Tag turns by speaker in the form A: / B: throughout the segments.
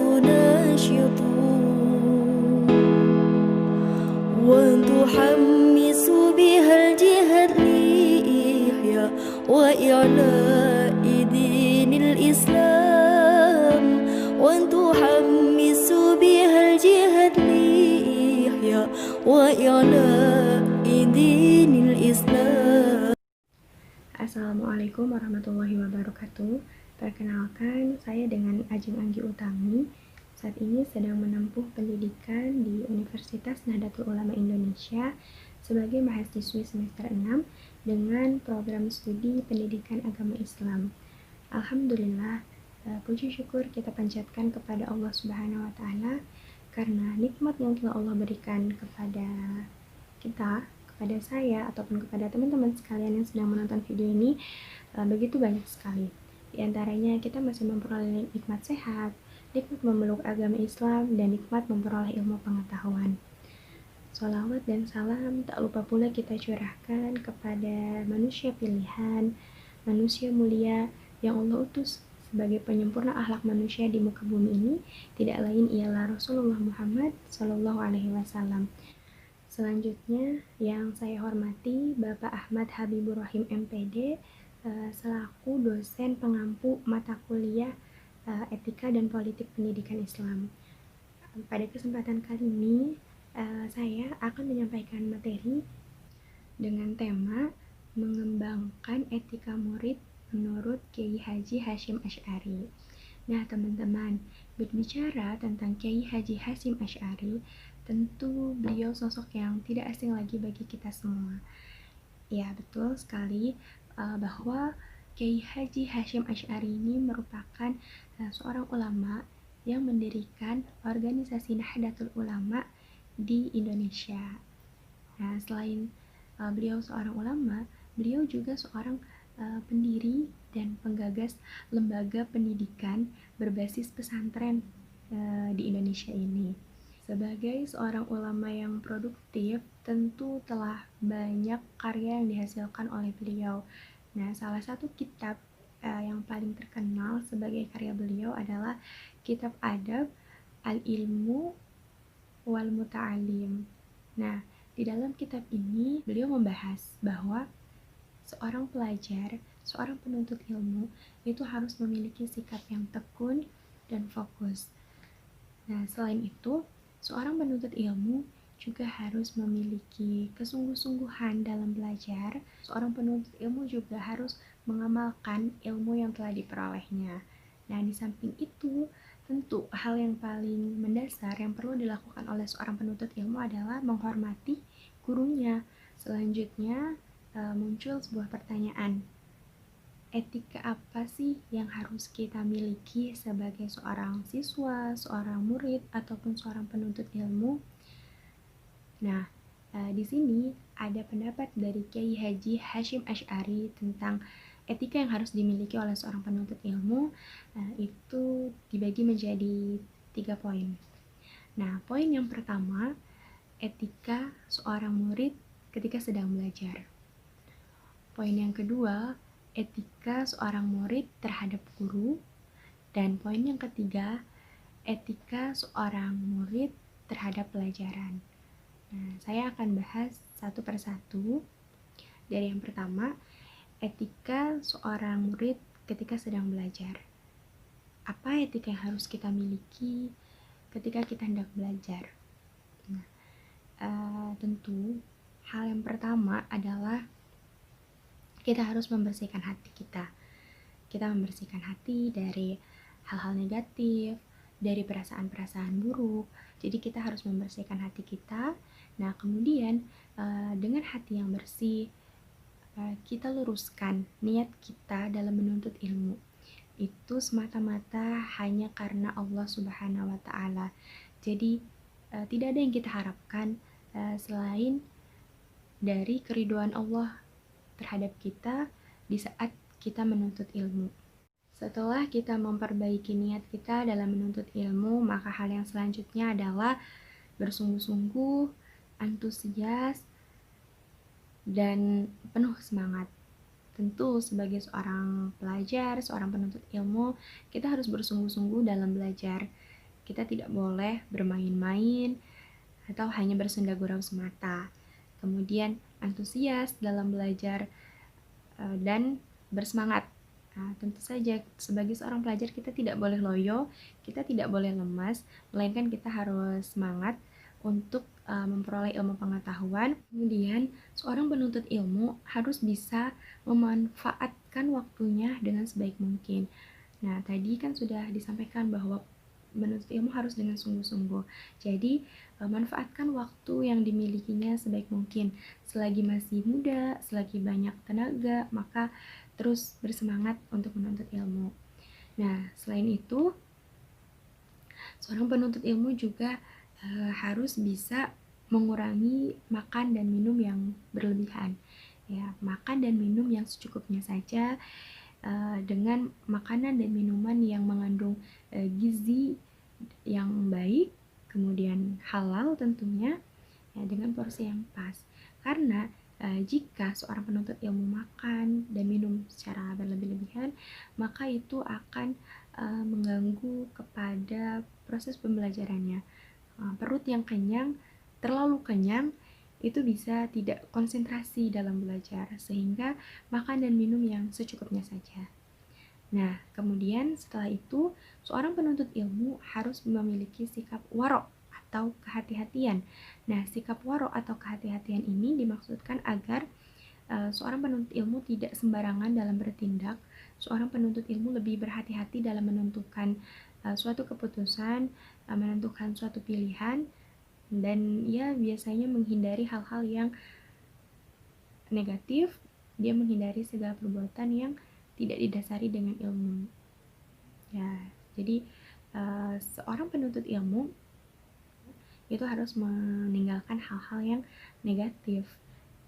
A: تناشط وتحمس بها الجهاد لإحياء وإعلاء دين الإسلام وتحمس بها الجهاد لإحياء وإعلاء دين الإسلام.
B: Assalamualaikum warahmatullahi wabarakatuh. Perkenalkan, saya dengan Ajeng Anggi Utami. Saat ini sedang menempuh pendidikan di Universitas Nahdlatul Ulama Indonesia sebagai mahasiswi semester 6 dengan program studi pendidikan agama Islam. Alhamdulillah, puji syukur kita panjatkan kepada Allah Subhanahu wa Ta'ala karena nikmat yang telah Allah berikan kepada kita, kepada saya ataupun kepada teman-teman sekalian yang sedang menonton video ini begitu banyak sekali. Di antaranya kita masih memperoleh nikmat sehat, nikmat memeluk agama Islam, dan nikmat memperoleh ilmu pengetahuan. Sholawat dan salam tak lupa pula kita curahkan kepada manusia pilihan, manusia mulia yang Allah utus sebagai penyempurna akhlak manusia di muka bumi ini, tidak lain ialah Rasulullah Muhammad SAW. Selanjutnya yang saya hormati Bapak Ahmad Habibur Rahim MPD selaku dosen pengampu mata kuliah Etika dan Politik Pendidikan Islam. Pada kesempatan kali ini saya akan menyampaikan materi dengan tema mengembangkan etika murid menurut Kiai Haji Hasyim Asy'ari. Nah teman-teman, berbicara tentang Kiai Haji Hasyim Asy'ari, tentu beliau sosok yang tidak asing lagi bagi kita semua. Ya, betul sekali bahwa Kiai Haji Hasyim Asy'ari ini merupakan seorang ulama yang mendirikan organisasi Nahdlatul Ulama di Indonesia. Nah, selain beliau seorang ulama, beliau juga seorang pendiri dan penggagas lembaga pendidikan berbasis pesantren di Indonesia ini. Sebagai seorang ulama yang produktif, tentu telah banyak karya yang dihasilkan oleh beliau. Nah, salah satu kitab yang paling terkenal sebagai karya beliau adalah kitab adab Al-Ilmu wal Muta'alim. Nah, di dalam kitab ini beliau membahas bahwa seorang pelajar, seorang penuntut ilmu itu harus memiliki sikap yang tekun dan fokus. Nah, selain itu, seorang penuntut ilmu juga harus memiliki kesungguh-sungguhan dalam belajar. Seorang penuntut ilmu juga harus mengamalkan ilmu yang telah diperolehnya. Nah, di samping itu, tentu hal yang paling mendasar yang perlu dilakukan oleh seorang penuntut ilmu adalah menghormati gurunya. Selanjutnya, muncul sebuah pertanyaan. Etika apa sih yang harus kita miliki sebagai seorang siswa, seorang murid, ataupun seorang penuntut ilmu? Nah, di sini ada pendapat dari Kiai Haji Hasyim Asy'ari tentang etika yang harus dimiliki oleh seorang penuntut ilmu. Itu dibagi menjadi 3 poin. Nah, poin yang pertama, etika seorang murid ketika sedang belajar. Poin yang kedua, etika seorang murid terhadap guru. Dan poin yang ketiga, etika seorang murid terhadap pelajaran. Nah, saya akan bahas satu persatu. Dari yang pertama, etika seorang murid ketika sedang belajar. Apa etika yang harus kita miliki ketika kita hendak belajar? Nah, tentu hal yang pertama adalah kita harus membersihkan hati kita. Kita membersihkan hati dari hal-hal negatif, dari perasaan-perasaan buruk. Jadi kita harus membersihkan hati kita. Nah, kemudian dengan hati yang bersih, kita luruskan niat kita dalam menuntut ilmu. Itu semata-mata hanya karena Allah Subhanahu wa Ta'ala. Jadi tidak ada yang kita harapkan selain dari keridhaan Allah terhadap kita di saat kita menuntut ilmu. Setelah kita memperbaiki niat kita dalam menuntut ilmu, maka hal yang selanjutnya adalah bersungguh-sungguh, antusias, dan penuh semangat. Tentu sebagai seorang pelajar, seorang penuntut ilmu, kita harus bersungguh-sungguh dalam belajar. kita tidak boleh bermain-main atau hanya bersenda gurau semata. Kemudian antusias dalam belajar dan bersemangat. Nah, tentu saja sebagai seorang pelajar kita tidak boleh loyo, kita tidak boleh lemas, melainkan kita harus semangat untuk memperoleh ilmu pengetahuan. Kemudian seorang penuntut ilmu harus bisa memanfaatkan waktunya dengan sebaik mungkin. Nah, tadi kan sudah disampaikan bahwa menuntut ilmu harus dengan sungguh-sungguh. Jadi, manfaatkan waktu yang dimilikinya sebaik mungkin. Selagi masih muda, selagi banyak tenaga, maka terus bersemangat untuk menuntut ilmu. Nah, selain itu, seorang penuntut ilmu juga harus bisa mengurangi makan dan minum yang berlebihan. Ya, makan dan minum yang secukupnya saja, dengan makanan dan minuman yang mengandung gizi yang baik, kemudian halal tentunya, ya, dengan porsi yang pas. Karena jika seorang penuntut ilmu makan dan minum secara berlebih-lebihan, maka itu akan mengganggu kepada proses pembelajarannya. Perut yang kenyang, terlalu kenyang, itu bisa tidak konsentrasi dalam belajar, sehingga makan dan minum yang secukupnya saja. Nah, kemudian setelah itu, seorang penuntut ilmu harus memiliki sikap warok atau kehati-hatian. Nah, sikap warok atau kehati-hatian ini dimaksudkan agar seorang penuntut ilmu tidak sembarangan dalam bertindak. Seorang penuntut ilmu lebih berhati-hati dalam menentukan suatu keputusan, menentukan suatu pilihan, dan ia biasanya menghindari hal-hal yang negatif. Dia menghindari segala perbuatan yang tidak didasari dengan ilmu. Ya, jadi seorang penuntut ilmu itu harus meninggalkan hal-hal yang negatif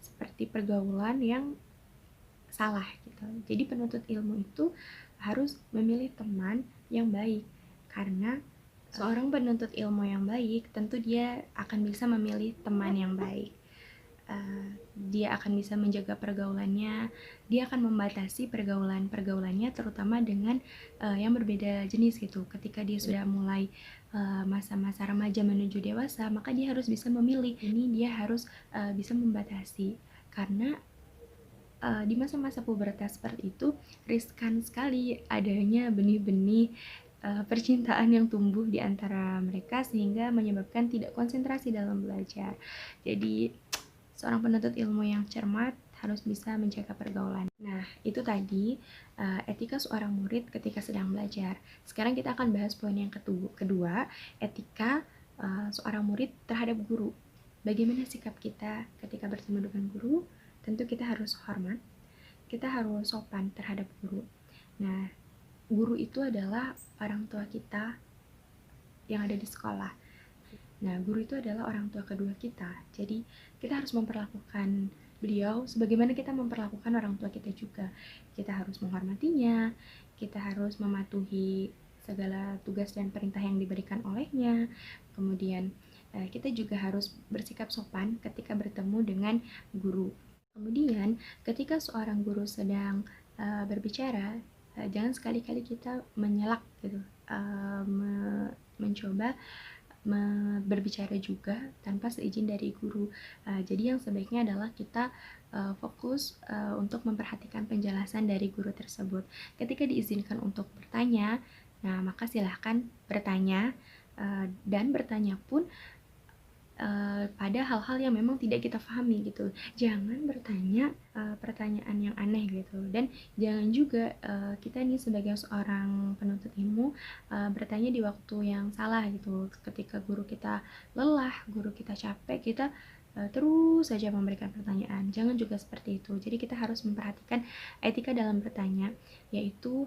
B: seperti pergaulan yang salah gitu. Jadi penuntut ilmu itu harus memilih teman yang baik, karena seorang penuntut ilmu yang baik tentu dia akan bisa memilih teman yang baik. Dia akan bisa menjaga pergaulannya, dia akan membatasi pergaulannya terutama dengan yang berbeda jenis gitu. Ketika dia sudah mulai masa-masa remaja menuju dewasa, maka dia harus bisa memilih. Ini dia harus bisa membatasi, karena di masa-masa pubertas seperti itu riskan sekali adanya benih-benih percintaan yang tumbuh di antara mereka sehingga menyebabkan tidak konsentrasi dalam belajar. Jadi seorang penuntut ilmu yang cermat harus bisa menjaga pergaulan. Nah, itu tadi etika seorang murid ketika sedang belajar. Sekarang kita akan bahas poin yang kedua, etika seorang murid terhadap guru. Bagaimana sikap kita ketika bertemu dengan guru? Tentu kita harus hormat, kita harus sopan terhadap guru. Nah, guru itu adalah orang tua kita yang ada di sekolah. Nah, guru itu adalah orang tua kedua kita. Jadi, kita harus memperlakukan beliau sebagaimana kita memperlakukan orang tua kita juga. Kita harus menghormatinya, kita harus mematuhi segala tugas dan perintah yang diberikan olehnya. Kemudian, kita juga harus bersikap sopan ketika bertemu dengan guru. Kemudian, ketika seorang guru sedang berbicara, jangan sekali-kali kita menyelak gitu, mencoba berbicara juga tanpa seizin dari guru. Jadi yang sebaiknya adalah kita fokus untuk memperhatikan penjelasan dari guru tersebut. Ketika diizinkan untuk bertanya, nah maka silahkan bertanya, dan bertanya pun pada hal-hal yang memang tidak kita pahami gitu. Jangan bertanya pertanyaan yang aneh gitu, dan jangan juga kita nih sebagai seorang penuntut ilmu bertanya di waktu yang salah gitu. Ketika guru kita lelah, guru kita capek, kita terus saja memberikan pertanyaan. Jangan juga seperti itu. Jadi kita harus memperhatikan etika dalam bertanya, yaitu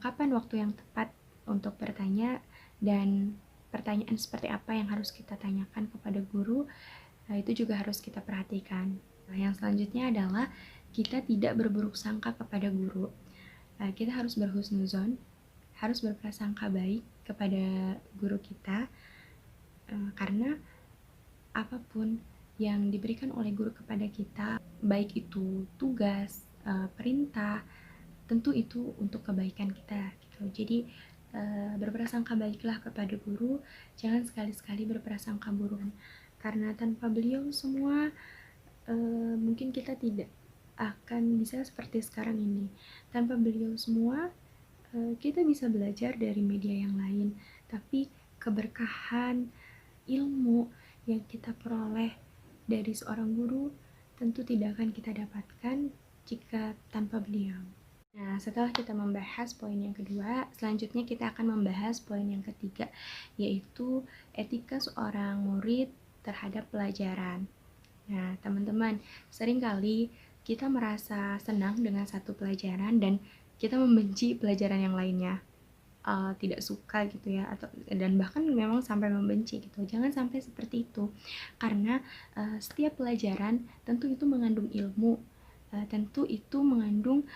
B: kapan waktu yang tepat untuk bertanya dan pertanyaan seperti apa yang harus kita tanyakan kepada guru. Itu juga harus kita perhatikan. Nah, yang selanjutnya adalah kita tidak berburuk sangka kepada guru. Kita harus berhusnuzon, harus berprasangka baik kepada guru kita, karena apapun yang diberikan oleh guru kepada kita, baik itu tugas, perintah, tentu itu untuk kebaikan kita gitu. Jadi berprasangka baiklah kepada guru, jangan sekali-sekali berprasangka buruk. Karena tanpa beliau semua mungkin kita tidak akan bisa seperti sekarang ini. Tanpa beliau semua kita bisa belajar dari media yang lain, tapi keberkahan ilmu yang kita peroleh dari seorang guru tentu tidak akan kita dapatkan jika tanpa beliau. Nah, setelah kita membahas poin yang kedua, selanjutnya kita akan membahas poin yang ketiga, yaitu etika seorang murid terhadap pelajaran. Nah, teman-teman, seringkali kita merasa senang dengan satu pelajaran dan kita membenci pelajaran yang lainnya. Tidak suka gitu ya, dan bahkan memang sampai membenci gitu. Jangan sampai seperti itu, karena setiap pelajaran tentu itu mengandung ilmu, tentu itu mengandung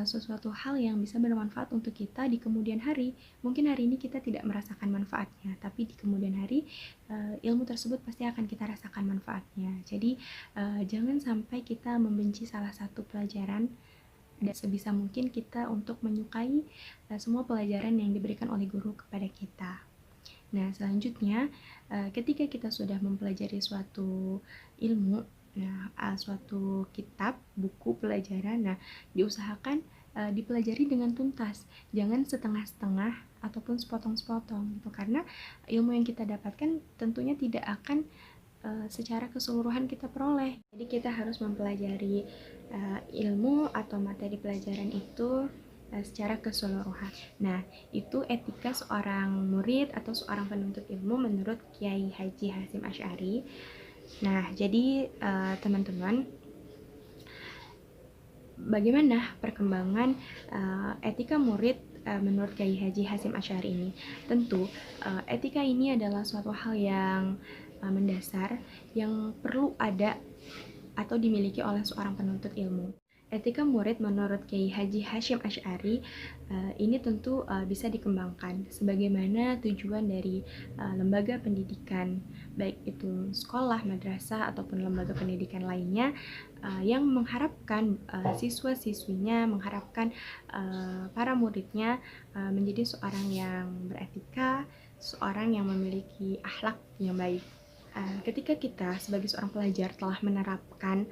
B: sesuatu hal yang bisa bermanfaat untuk kita di kemudian hari. Mungkin hari ini kita tidak merasakan manfaatnya, tapi di kemudian hari ilmu tersebut pasti akan kita rasakan manfaatnya. Jadi jangan sampai kita membenci salah satu pelajaran, dan sebisa mungkin kita untuk menyukai semua pelajaran yang diberikan oleh guru kepada kita. Nah, selanjutnya ketika kita sudah mempelajari suatu ilmu, suatu kitab, buku pelajaran, diusahakan dipelajari dengan tuntas, jangan setengah-setengah ataupun sepotong-sepotong gitu, karena ilmu yang kita dapatkan tentunya tidak akan secara keseluruhan kita peroleh. Jadi kita harus mempelajari ilmu atau materi pelajaran itu secara keseluruhan. Nah, itu etika seorang murid atau seorang penuntut ilmu menurut Kiai Haji Hasyim Asy'ari. Nah, jadi teman-teman, bagaimana perkembangan etika murid menurut Kiai Haji Hasyim Asy'ari ini? Tentu etika ini adalah suatu hal yang mendasar yang perlu ada atau dimiliki oleh seorang penuntut ilmu. Etika murid menurut Kiai Haji Hasyim Asy'ari ini tentu bisa dikembangkan sebagaimana tujuan dari lembaga pendidikan, baik itu sekolah, madrasah, ataupun lembaga pendidikan lainnya yang mengharapkan siswa-siswinya, mengharapkan para muridnya menjadi seorang yang beretika, seorang yang memiliki akhlak yang baik. Ketika kita sebagai seorang pelajar telah menerapkan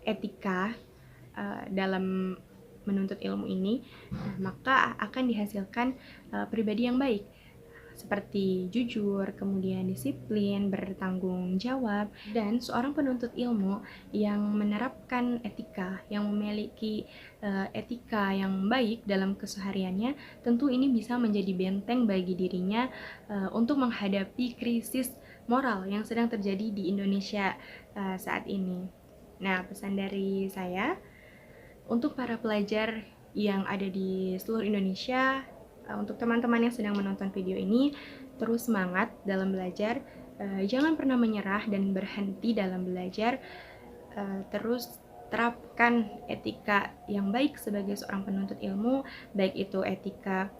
B: etika dalam menuntut ilmu ini, maka akan dihasilkan pribadi yang baik, seperti jujur, kemudian disiplin, bertanggung jawab. Dan seorang penuntut ilmu yang menerapkan etika, yang memiliki etika yang baik dalam kesehariannya, tentu ini bisa menjadi benteng bagi dirinya untuk menghadapi krisis moral yang sedang terjadi di Indonesia saat ini. Nah, pesan dari saya untuk para pelajar yang ada di seluruh Indonesia, untuk teman-teman yang sedang menonton video ini, terus semangat dalam belajar, jangan pernah menyerah dan berhenti dalam belajar, terus terapkan etika yang baik sebagai seorang penuntut ilmu, baik itu etika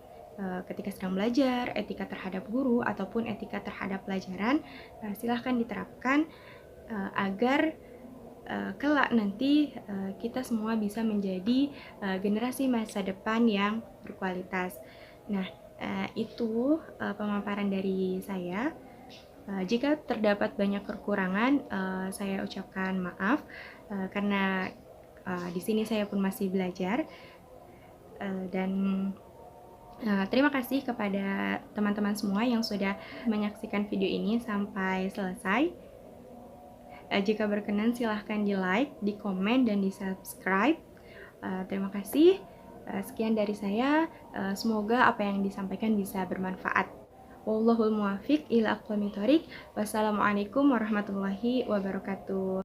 B: ketika sedang belajar, etika terhadap guru, ataupun etika terhadap pelajaran. Silahkan diterapkan agar kelak nanti kita semua bisa menjadi generasi masa depan yang berkualitas. Nah, itu pemaparan dari saya. Jika terdapat banyak kekurangan, saya ucapkan maaf karena di sini saya pun masih belajar, dan terima kasih kepada teman-teman semua yang sudah menyaksikan video ini sampai selesai. Jika berkenan silahkan di like, di komen, dan di subscribe. Terima kasih. Sekian dari saya. Semoga apa yang disampaikan bisa bermanfaat. Wallahul muwaffiq ila aqwamit thoriq. Wassalamualaikum warahmatullahi wabarakatuh.